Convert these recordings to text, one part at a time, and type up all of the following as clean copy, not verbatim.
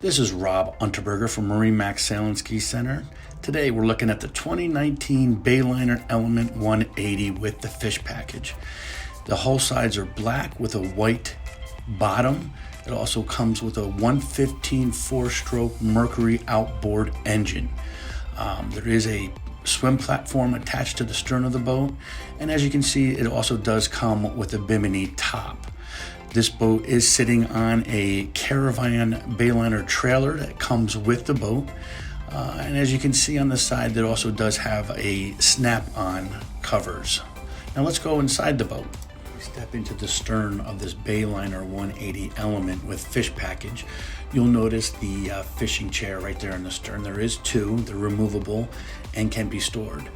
This is Rob Unterberger from MarineMax Sailandski Center. Today we're looking at the 2019 Bayliner Element 180 with the fish package. The hull sides are black with a white bottom. It also comes with a 115 4-stroke Mercury outboard engine. There is a swim platform attached to the stern of the boat, and as you can see, it also does come with a bimini top. This boat is sitting on a caravan Bayliner trailer that comes with the boat. And as you can see on the side, it also does have a snap-on covers. Now let's go inside the boat. Step into the stern of this Bayliner 180 Element with fish package. You'll notice the fishing chair right there in the stern. There is two, they're removable and can be stored.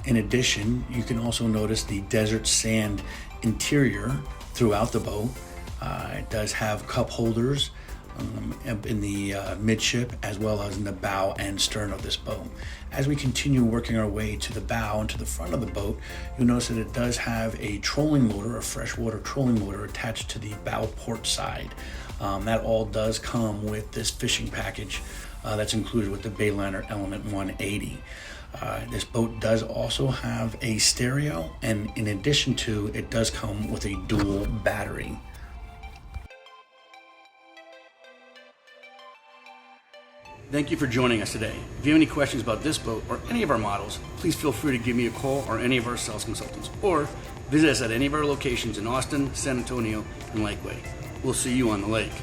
In addition, you can also notice the desert sand interior throughout the boat. It does have cup holders in the midship as well as in the bow and stern of this boat. As we continue working our way to the bow and to the front of the boat, you'll notice that it does have a trolling motor, a freshwater trolling motor attached to the bow port side. That all does come with this fishing package that's included with the Bayliner Element 180. This boat does also have a stereo, and in addition to, it does come with a dual battery. Thank you for joining us today. If you have any questions about this boat or any of our models, please feel free to give me a call or any of our sales consultants, or visit us at any of our locations in Austin, San Antonio, and Lakeway. We'll see you on the lake.